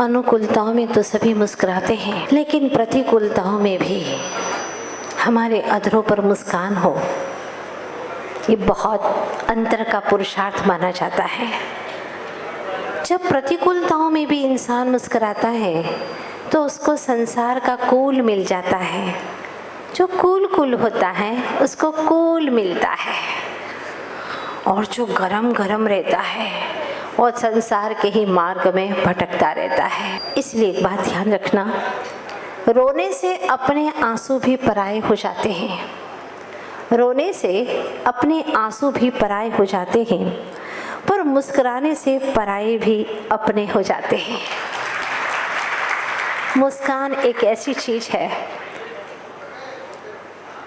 अनुकूलताओं में तो सभी मुस्कुराते हैं, लेकिन प्रतिकूलताओं में भी हमारे अधरों पर मुस्कान हो, ये बहुत अंतर का पुरुषार्थ माना जाता है। जब प्रतिकूलताओं में भी इंसान मुस्कुराता है तो उसको संसार का कूल मिल जाता है। जो कूल होता है उसको कूल मिलता है, और जो गरम गरम रहता है वो संसार के ही मार्ग में भटकता रहता है। इसलिए एक बात ध्यान रखना, रोने से अपने आंसू भी पराये हो जाते हैं, रोने से अपने आंसू भी पराये हो जाते हैं, पर मुस्कुराने से पराये भी अपने हो जाते हैं। मुस्कान एक ऐसी चीज है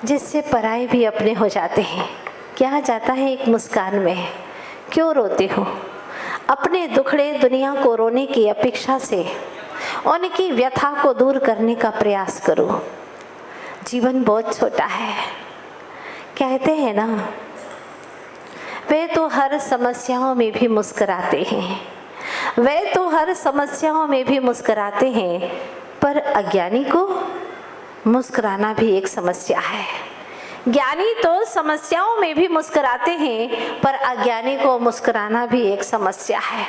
जिससे पराये भी अपने हो जाते हैं। क्या जाता है एक मुस्कान में, क्यों रोते हो? अपने दुखड़े दुनिया को रोने की अपेक्षा से उनकी व्यथा को दूर करने का प्रयास करो। जीवन बहुत छोटा है। कहते हैं ना, वे तो हर समस्याओं में भी मुस्कुराते हैं, वे तो हर समस्याओं में भी मुस्कुराते हैं, पर अज्ञानी को मुस्कुराना भी एक समस्या है। ज्ञानी तो समस्याओं में भी मुस्कुराते हैं, पर अज्ञानी को मुस्कुराना भी एक समस्या है।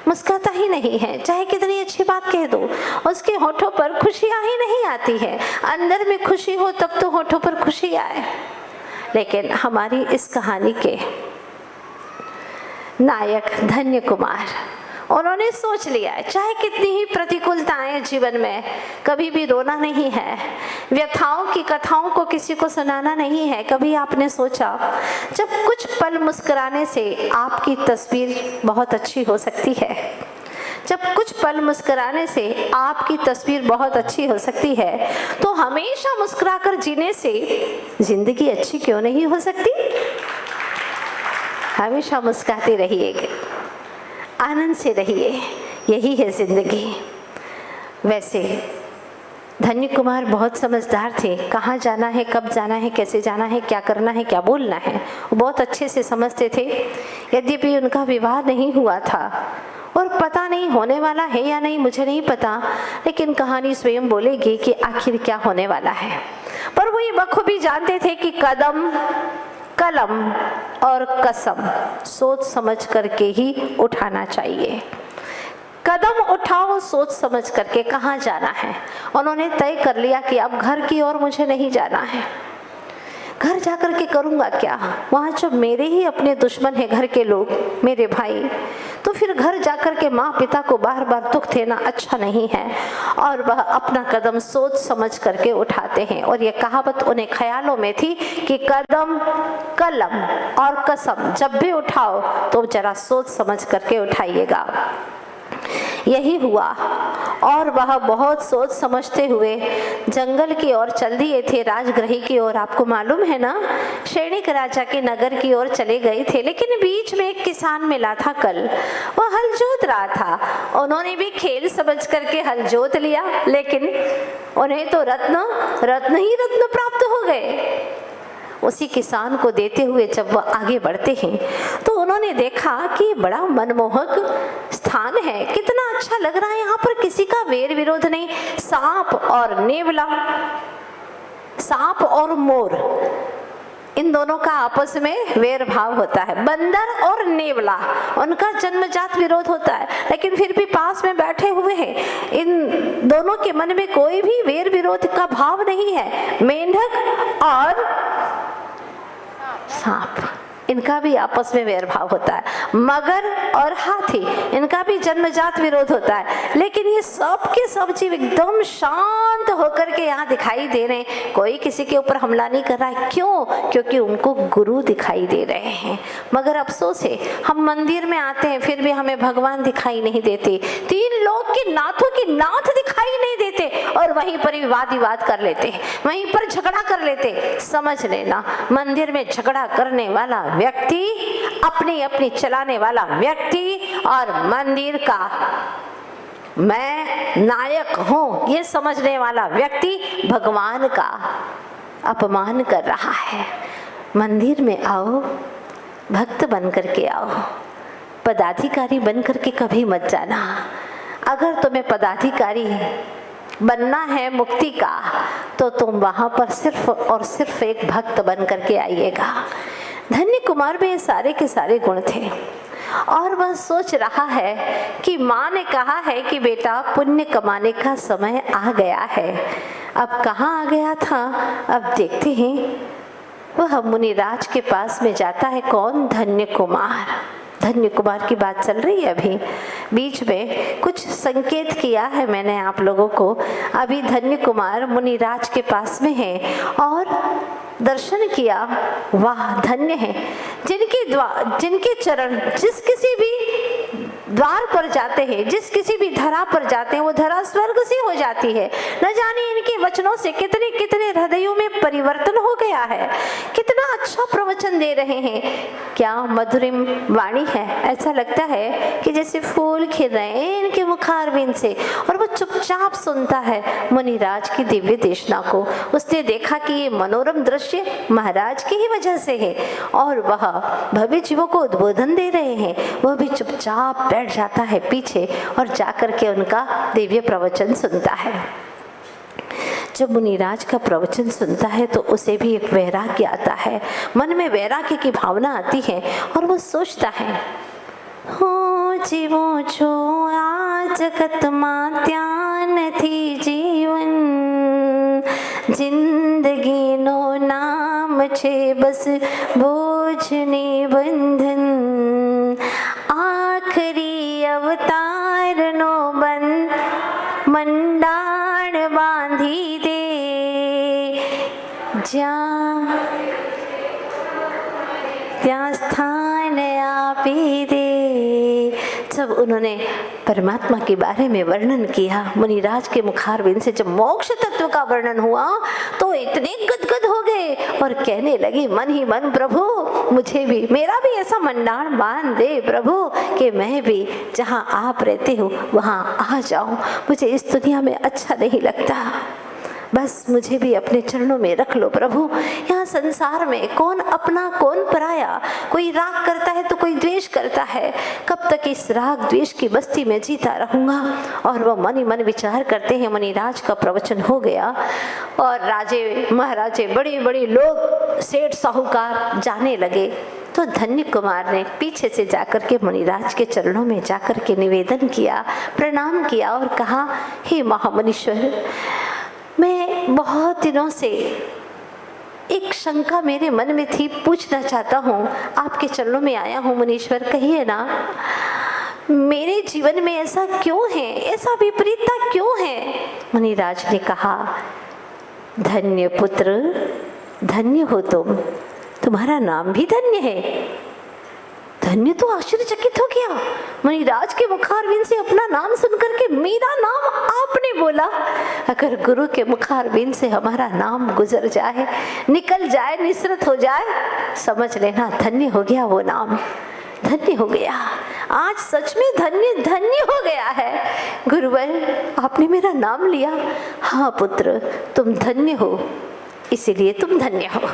मुस्कुराता ही नहीं है, चाहे कितनी अच्छी बात कह दो, उसके होठों पर खुशियां ही नहीं आती है। अंदर में खुशी हो तब तो होठों पर खुशी आए। लेकिन हमारी इस कहानी के नायक धन्य कुमार, उन्होंने सोच लिया है चाहे कितनी ही प्रतिकूलताएं जीवन में, कभी भी रोना नहीं है, व्यथाओं की कथाओं को किसी को सुनाना नहीं है। कभी आपने सोचा जब कुछ पल मुस्कुराने से आपकी तस्वीर बहुत अच्छी हो सकती है, जब कुछ पल मुस्कुराने से आपकी तस्वीर बहुत अच्छी हो सकती है, तो हमेशा मुस्कुराकर जीने से जिंदगी अच्छी क्यों नहीं हो सकती? हमेशा मुस्कुराते रहिए, आनंद से रहिए, यही है जिंदगी। वैसे धन्य कुमार बहुत समझदार थे। कहाँ जाना है, कब जाना है, कैसे जाना है, क्या करना है, क्या बोलना है, वो बहुत अच्छे से समझते थे। यद्यपि उनका विवाह नहीं हुआ था और पता नहीं होने वाला है या नहीं, मुझे नहीं पता, लेकिन कहानी स्वयं बोलेगी कि आखिर क्या होने वाला है। पर वो ये बखूबी जानते थे कि कदम, कलम और कसम सोच समझ करके ही उठाना चाहिए। कदम उठाओ सोच समझ करके। कहाँ जाना है? उन्होंने तय कर लिया कि अब घर की ओर मुझे नहीं जाना है। घर जाकर के करूँगा क्या? वहाँ जब मेरे ही अपने दुश्मन हैं, घर के लोग, मेरे भाई, तो फिर घर जाकर के माँ पिता को बार बार दुख देना अच्छा नहीं है। और वह अपना कदम सोच समझ करके उठाते हैं। और ये कहावत उन्हें ख्यालों में थी कि कदम, कलम और कसम जब भी उठाओ तो जरा सोच समझ करके उठाइएगा। यही हुआ और वह बहुत सोच समझते हुए जंगल की ओर चल दिए थे, राजगृह की ओर। आपको मालूम है ना, सैनिक राजा के नगर की ओर चले गए थे। लेकिन बीच में एक किसान मिला था कल, वो हल जोत रहा था। उन्होंने भी खेल समझ करके हल जोत लिया, लेकिन उन्हें तो रत्न ही रत्न प्राप्त हो गए। उसी किसान को देते हुए जब वह आगे बढ़ते हैं तो उन्होंने देखा कि बड़ा मनमोहक स्थान है, कितना अच्छा लग रहा है, यहाँ पर किसी का वेर विरोध नहीं। सांप और नेवला, सांप और मोर, इन दोनों का आपस में वेर भाव होता है। बंदर और नेवला, उनका जन्मजात विरोध होता है, लेकिन फिर भी पास में बैठे हुए हैं। इन दोनों के मन में कोई भी वेर विरोध का भाव नहीं है। मेंढक और सांप, इनका भी आपस में वैर भाव होता है। मगर और हाथी, इनका भी जन्मजात विरोध होता है। लेकिन ये सब के सब जीव एकदम शांत होकर के यहाँ दिखाई दे रहे हैं। कोई किसी के ऊपर हमला नहीं कर रहा है। क्यों? क्योंकि उनको गुरु दिखाई दे रहे हैं। मगर अफसोस है, हम मंदिर में आते हैं फिर भी हमें भगवान दिखाई नहीं देते, तीन लोग के नाथों के नाथ दिखाई नहीं देते, और वहीं पर विवाद विवाद कर लेते, वहीं पर झगड़ा कर लेते। समझ लेना, मंदिर में झगड़ा करने वाला व्यक्ति, अपनी अपनी चलाने वाला व्यक्ति, और मंदिर का मैं नायक हूं ये समझने वाला व्यक्ति भगवान का अपमान कर रहा है। मंदिर में आओ, भक्त बन करके आओ, पदाधिकारी बन करके कभी मत जाना। अगर तुम्हें पदाधिकारी बनना है मुक्ति का तो तुम वहां पर सिर्फ और सिर्फ एक भक्त बन करके आइएगा। धन्य कुमार में ये सारे के सारे गुण थे और वह सोच रहा है कि माँ ने कहा है कि बेटा पुण्य कमाने का समय आ गया है। अब कहाँ आ गया था, अब देखते हैं। वह मुनिराज के पास में जाता है। कौन? धन्य कुमार। धन्य कुमार की बात चल रही है अभी, बीच में कुछ संकेत किया है मैंने आप लोगों को। अभी धन्य कुमार मुनिराज के पास में है और दर्शन किया। वाह, धन्य है जिनके चरण जिस किसी भी द्वार पर जाते हैं, जिस किसी भी धरा पर जाते हैं, वो धरा स्वर्ग से हो जाती है। न जाने इनके वचनों से कितने कितने हृदयों में परिवर्तन हो गया है। कितना अच्छा प्रवचन दे रहे हैं, क्या मधुरिम वाणी है। ऐसा लगता है कि जैसे फूल खिल रहे हैं इनके मुखारविंद से। और वो चुपचाप सुनता है मुनिराज की दिव्य देशना को। उसने देखा कि ये मनोरम दृश्य महाराज की ही वजह से है और वह भव्य जीवों को उद्बोधन दे रहे हैं। वह भी चुपचाप बैठ जाता है पीछे और जाकर के उनका दिव्य प्रवचन सुनता है। जब मुनिराज का प्रवचन सुनता है तो उसे भी एक वैराग्य आता है, मन में वैराग्य की भावना आती है और वो सोचता है, हो जीवो छो आ जगत मां त्यान थी जीवन, जिंदगी नो नाम छे बस बोझ ने बंधन, आखरी अवतार नो बन मंडाण बांधी दे, त्या स्थान आपी दे। जब उन्होंने परमात्मा के बारे में वर्णन किया, मुनिराज के मुखारविंद से जब मोक्ष तत्व का वर्णन हुआ तो इतने गदगद हो गए और कहने लगे मन ही मन, प्रभु मुझे भी, मेरा भी ऐसा मंडाण बांध दे प्रभु कि मैं भी जहाँ आप रहते हो वहाँ आ जाऊं। मुझे इस दुनिया में अच्छा नहीं लगता, बस मुझे भी अपने चरणों में रख लो प्रभु। यहाँ संसार में कौन अपना कौन पराया, कोई राग करता है तो कोई द्वेष करता है। कब तक इस राग द्वेष की बस्ती में जीता रहूंगा। और वह मन ही मन विचार करते हैं। मुनिराज का प्रवचन हो गया और राजे महाराजे बड़े बड़े लोग सेठ साहूकार जाने लगे। तो धन्य कुमार ने पीछे से जाकर के मुनिराज के चरणों में जाकर के निवेदन किया, प्रणाम किया और कहा, हे महामुनीश्वर, मैं बहुत दिनों से एक शंका मेरे मन में थी, पूछना चाहता हूँ, आपके चरणों में आया हूँ मुनीश्वर, कहिए ना मेरे जीवन में ऐसा क्यों है, ऐसा विपरीतता क्यों है। मुनिराज ने कहा, धन्य पुत्र, धन्य हो तुम, तुम्हारा नाम भी धन्य है। धन्य तो आश्चर्यचकित हो गया। मुनिराज के मुखारविंद से अपना नाम सुनकर के मेरा नाम आपने बोला। अगर गुरु के मुखारविंद से हमारा नाम गुजर जाए, निकल जाए, निसरत हो जाए, समझ लेना धन्य हो गया वो नाम, धन्य हो गया। आज सच में धन्य धन्य हो गया है। गुरुवर, आपने मेरा नाम लिया। हाँ पुत्र, तुम धन्य हो, इसीलिए तुम धन्य हो।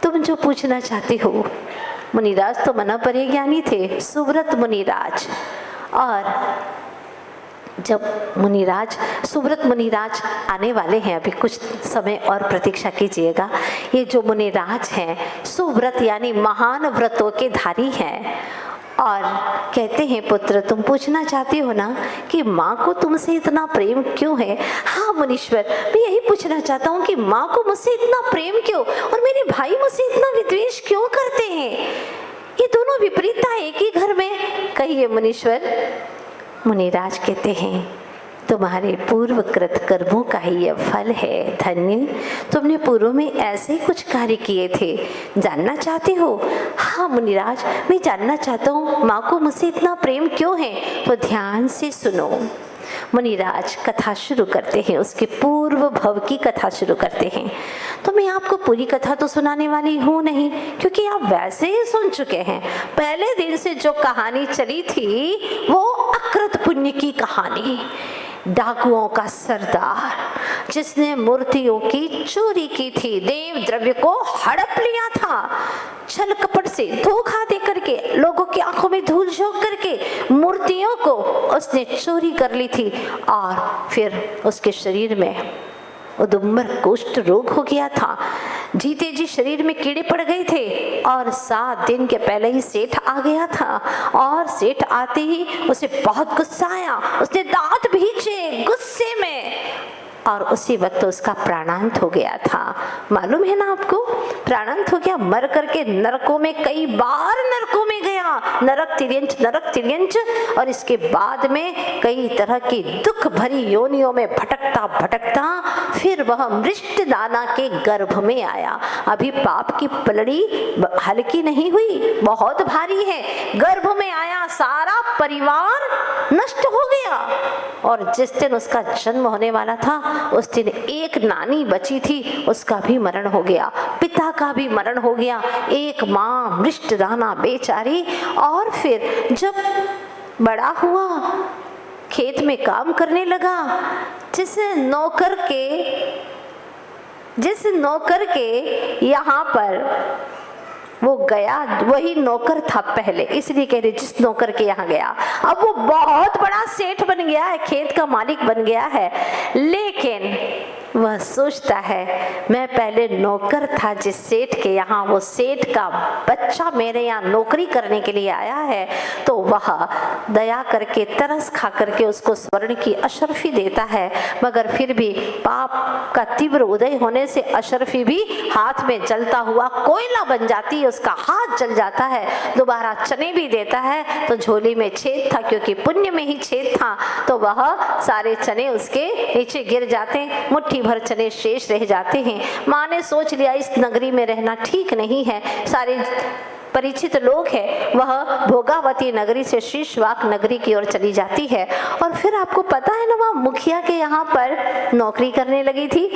तुम जो पूछना चाहते हो। मुनिराज तो मना परे ज्ञानी थे, सुव्रत मुनिराज। और जब सुव्रत मुनिराज आने वाले हैं, अभी कुछ समय और प्रतीक्षा कीजिएगा। ये जो मुनिराज हैं सुव्रत यानी महान व्रतों के धारी हैं और कहते हैं, पुत्र तुम पूछना चाहती हो ना कि माँ को तुमसे इतना प्रेम क्यों है। हाँ मुनीश्वर, मैं यही पूछना चाहता हूँ कि माँ को मुझसे इतना प्रेम क्यों और मेरे भाई मुझसे इतना विद्वेष क्यों करते हैं। ये दोनों विपरीतता एक ही घर में, कहिए मुनीश्वर। मुनिराज कहते हैं, तुम्हारे पूर्व कृत कर्मों का ही यह फल है धन्य। तुमने पूर्व में ऐसे ही कुछ कार्य किए थे, जानना चाहते हो। हाँ मुनिराज, मैं जानना चाहता हूँ माँ को मुझसे इतना प्रेम क्यों है। तो ध्यान से सुनो। मुनिराज कथा शुरू करते हैं, उसके पूर्व भव की कथा शुरू करते हैं। तो मैं आपको पूरी कथा तो सुनाने वाली हूँ नहीं, क्योंकि आप वैसे ही सुन चुके हैं। पहले दिन से जो कहानी चली थी वो अकृत पुण्य की कहानी, डाकुओं का सरदार जिसने मूर्तियों की चोरी की थी, देव द्रव्य को हड़प लिया था, छल कपट से धोखा दे करके लोगों की आंखों में में धूल झोंक करके मूर्तियों को उसने चोरी कर ली थी और फिर उसके शरीर में उदुम्बर कुष्ठ रोग हो गया था। जीते जी शरीर में कीड़े पड़ गए थे और 7 दिन के पहले ही सेठ आ गया था और सेठ आते ही उसे बहुत गुस्सा आया। उसने दांत भींचे गुस्से में और उसी वक्त उसका प्राणांत हो गया था। मालूम है ना आपको, प्राणांत हो गया। मर करके नरकों में, कई बार नरकों में गया, नरक तिर्यंच, और इसके बाद में कई तरह की दुख भरी योनियों में भटकता भटकता फिर वह मृष्टदाना के गर्भ में आया। अभी पाप की पलड़ी हल्की नहीं हुई, बहुत भारी है। गर्भ में आया, सारा परिवार नष्ट हो गया और जिस दिन उसका जन्म होने वाला था उस दिन एक नानी बची थी, उसका भी मरण हो गया, पिता का भी मरण हो गया, एक माँ मृष्टदाना बेचारी। और फिर जब बड़ा हुआ, खेत में काम करने लगा, जिस नौकर के यहाँ पर वो गया, वही नौकर था पहले, इसलिए कह रहे जिस नौकर के यहाँ गया, अब वो बहुत बड़ा सेठ बन गया है, खेत का मालिक बन गया है। लेकिन वह सोचता है मैं पहले नौकर था जिस सेठ के यहाँ, वो सेठ का बच्चा मेरे यहाँ नौकरी करने के लिए आया है, तो वह दया करके तरस खा करके उसको स्वर्ण की अशर्फी देता है। मगर फिर भी पाप का तीव्र उदय होने से अशर्फी भी हाथ में जलता हुआ कोयला बन जाती है, उसका हाथ जल जाता है। दोबारा चने भी देता है तो झोली में छेद था, क्योंकि पुण्य में ही छेद था, तो वह सारे चने उसके नीचे गिर जाते हैं, मुट्ठी भर चने शेष रह जाते हैं। माँ ने सोच लिया इस नगरी में रहना ठीक नहीं है, सारे परिचित लोग हैं, वह भोगावती नगरी से शीशवाक नगरी की ओर चली जाती है। और फिर आपको पता है ना, वह मुखिया के यहाँ पर नौकरी करने लगी थी,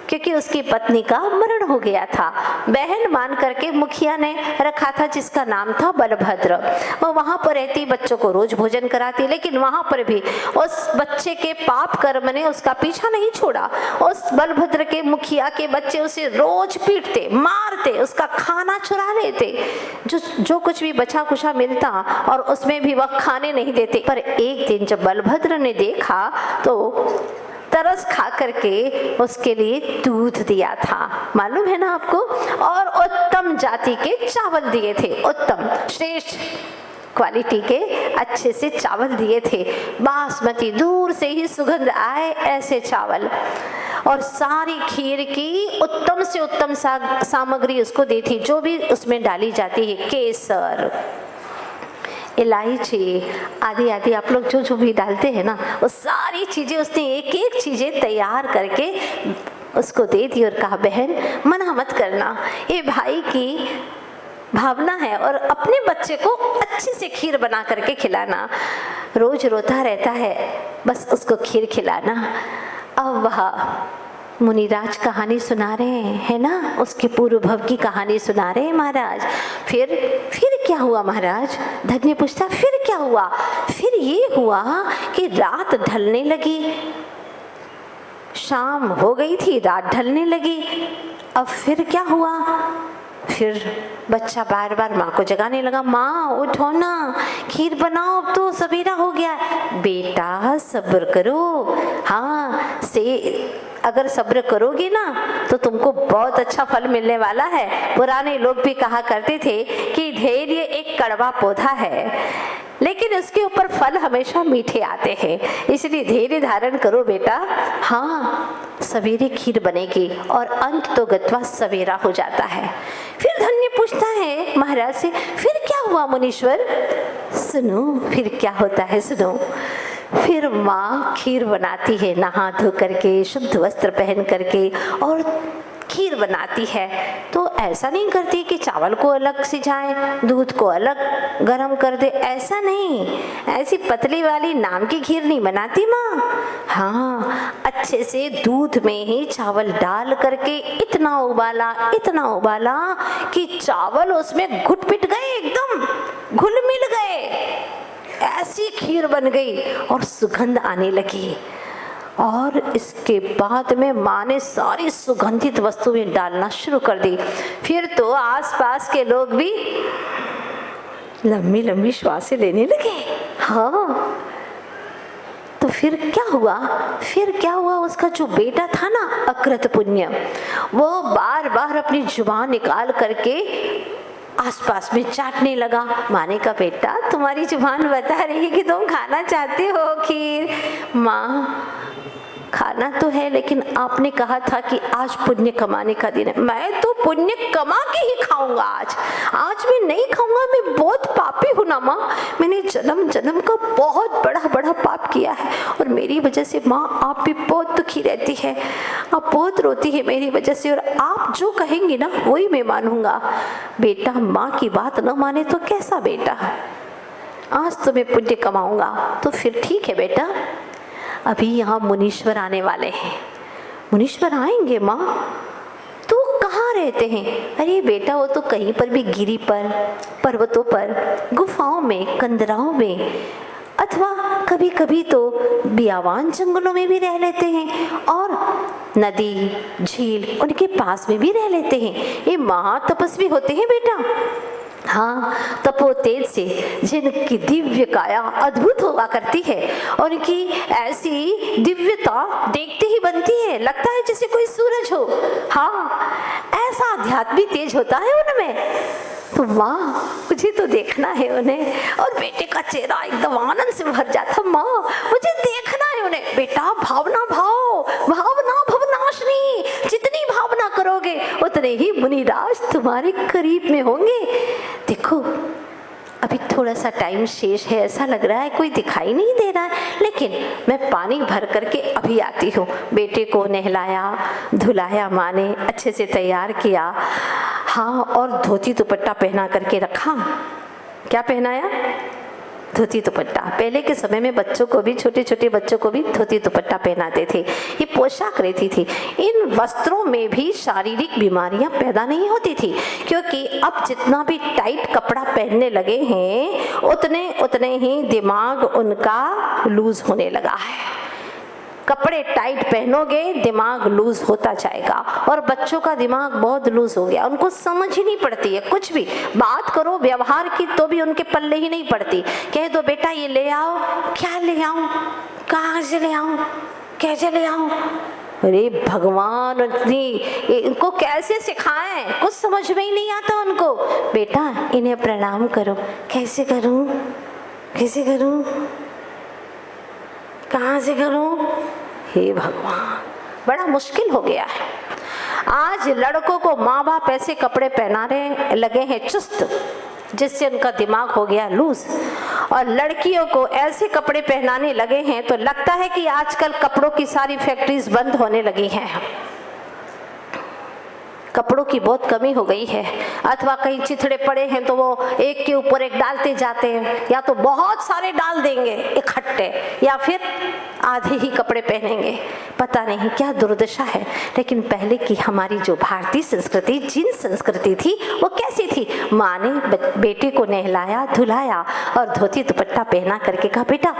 क्योंकि उसकी पत्नी का मरण हो गया था। बहन मान करके मुखिया ने रखा था, जिसका नाम था बलभद्र। वो वहां पर रहती, बच्चों को रोज भोजन कराती, लेकिन वहां पर भी उस बच्चे के पाप कर्म ने उसका पीछा नहीं छोड़ा। उस बलभद्र के मुखिया के बच्चे उसे रोज पीटते, मारते, उसका खाना चुरा लेते, जो कुछ भी बचा कुछा मिलता और उसमें भी वह खाने नहीं देते। पर एक दिन जब बलभद्र ने देखा तो तरस खा करके उसके लिए दूध दिया था, मालूम है ना आपको, और उत्तम जाति के चावल दिए थे, उत्तम श्रेष्ठ क्वालिटी के अच्छे से चावल दिए थे, बासमती, दूर से ही सुगंध आए ऐसे चावल, और सारी खीर की उत्तम से उत्तम सामग्री उसको दी थी, जो भी उसमें डाली जाती है, केसर, इलायची आदि आदि, आप लोग जो जो भी डालते हैं ना, वो सारी चीजें उसने एक एक चीजें तैयार करके उसको दे दी और कहा बहन मना मत करना, ये भाई की भावना है और अपने बच्चे को अच्छे से खीर बना करके खिलाना, रोज रोता रहता है, बस उसको खीर खिलाना। अब वह मुनिराज कहानी सुना रहे हैं ना, उसके पूर्व भव की कहानी सुना रहे हैं महाराज। फिर क्या हुआ महाराज? धन्य पूछता फिर क्या हुआ? फिर ये हुआ कि रात ढलने लगी, शाम हो गई थी, रात ढलने लगी। अब फिर क्या हुआ? फिर बच्चा बार बार माँ को जगाने लगा, माँ उठो ना, खीर बनाओ, अब तो सवेरा हो गया। बेटा सब्र करो, हाँ से अगर सब्र करोगे ना तो तुमको बहुत अच्छा फल मिलने वाला है। पुराने लोग भी कहा करते थे कि धैर्य एक कड़वा पौधा है, लेकिन उसके ऊपर फल हमेशा मीठे आते हैं, इसलिए धैर्य धारण करो बेटा। हाँ सवेरे खीर बनेगी और अंत तो गत्वा सवेरा हो जाता है। फिर धन्य पूछता है महाराज से फिर क्या हुआ मुनीश्वर? सुनो फिर क्या होता है, सुनो। फिर माँ खीर बनाती है, नहा धो करके, शुद्ध वस्त्र पहन करके, और खीर बनाती है तो ऐसा नहीं करती कि चावल को अलग सिझाए, दूध को अलग गरम कर दे, ऐसा नहीं, ऐसी पतली वाली नाम की खीर नहीं बनाती माँ। हाँ अच्छे से दूध में ही चावल डाल करके इतना उबाला कि चावल उसमें घुट पिट गए, एकदम घुल मिल गए, ऐसी खीर बन गई और सुगंध आने लगी। और इसके बाद में माँ ने सारी सुगंधित वस्तुएं डालना शुरू कर दी। फिर तो आसपास के लोग भी लंबी लंबी श्वासें लेने लगे। हाँ, तो फिर क्या हुआ, उसका जो बेटा था ना अकृत पुण्य, वो बार बार अपनी जुबान निकाल करके आसपास में चाटने लगा। माने का बेटा, तुम्हारी जुबान बता रही है कि तुम खाना चाहते हो खीर। माँ, खाना तो है, लेकिन आपने कहा था कि आज पुण्य कमाने का दिन है। मैं तो पुण्य कमा के ही खाऊंगा। आज मैं नहीं खाऊंगा, मैं बहुत पापी हूँ ना माँ। मैंने जन्म जन्म का बहुत बड़ा बड़ा पाप किया है और मेरी वजह से माँ आप भी बहुत दुखी रहती है, आप बहुत रोती है मेरी वजह से, और आप जो कहेंगे ना वही मैं मानूंगा। बेटा, माँ की बात न माने तो कैसा बेटा? आज तो मैं पुण्य कमाऊंगा। तो फिर ठीक है बेटा, अभी यहाँ मुनीश्वर आने वाले हैं। मुनीश्वर आएंगे माँ, तो कहाँ रहते हैं? अरे बेटा, वो तो कहीं पर भी गिरी पर, पर्वतों पर, गुफाओं में, कंदराओं में, अथवा कभी कभी तो बियावान जंगलों में भी रह लेते हैं, और नदी झील उनके पास में भी रह लेते हैं। ये महातपस्वी होते हैं बेटा। हाँ, तपो तेज से जिनकी दिव्य काया अद्भुत हुआ करती है, उनकी ऐसी दिव्यता देखते ही बनती है, लगता है जैसे कोई सूरज हो। हाँ, ऐसा आध्यात्मिक तेज होता है उनमें। तो माँ, मुझे तो देखना है उन्हें। और बेटे का चेहरा एकदम आनंद से भर जाता। माँ, मुझे देखना है उन्हें। बेटा, भावना भवनाशनी, जितनी भावना करोगे उतने ही मुनिराज तुम्हारे करीब में होंगे। देखो, अभी थोड़ा सा टाइम शेष है, ऐसा लग रहा है कोई दिखाई नहीं दे रहा है, लेकिन मैं पानी भर करके अभी आती हूँ। बेटे को नहलाया धुलाया माँ ने, अच्छे से तैयार किया। हाँ, और धोती दुपट्टा पहना करके रखा। क्या पहनाया? धोती दुपट्टा। पहले के समय में बच्चों को भी, छोटे छोटे बच्चों को भी धोती दुपट्टा पहनाते थे। ये पोशाक रहती थी। इन वस्त्रों में भी शारीरिक बीमारियां पैदा नहीं होती थी, क्योंकि अब जितना भी टाइट कपड़ा पहनने लगे हैं उतने ही दिमाग उनका लूज होने लगा है। कपड़े टाइट पहनोगे, दिमाग लूज होता जाएगा, और बच्चों का दिमाग बहुत लूज हो गया। उनको समझ ही नहीं पड़ती है कुछ भी। बात करो व्यवहार की तो भी उनके पल्ले ही नहीं पड़ती। कह दो बेटा ये ले आओ, क्या ले आऊं, कहाँ से ले आऊं, कैसे ले आऊं? अरे भगवान, इनको कैसे सिखाएं, कुछ समझ में ही नहीं आता उनको। बेटा, इन्हें प्रणाम करो। कैसे करूं, कैसे करूं, कहाँ से करूं? हे भगवान, बड़ा मुश्किल हो गया है। आज लड़कों को माँ बाप ऐसे कपड़े पहनाने लगे हैं चुस्त, जिससे उनका दिमाग हो गया लूज, और लड़कियों को ऐसे कपड़े पहनाने लगे हैं तो लगता है कि आजकल कपड़ों की सारी फैक्ट्रीज बंद होने लगी हैं। कपड़ों की बहुत कमी हो गई है, अथवा कहीं चिथड़े पड़े हैं तो वो एक के ऊपर एक डालते जाते हैं, या तो बहुत सारे डाल देंगे इकट्ठे, या फिर आधे ही कपड़े पहनेंगे। पता नहीं क्या दुर्दशा है। लेकिन पहले की हमारी जो भारतीय संस्कृति, जिन संस्कृति थी, वो कैसी थी? माँ ने बेटे को नहलाया धुलाया और धोती दुपट्टा पहना करके कहा, बेटा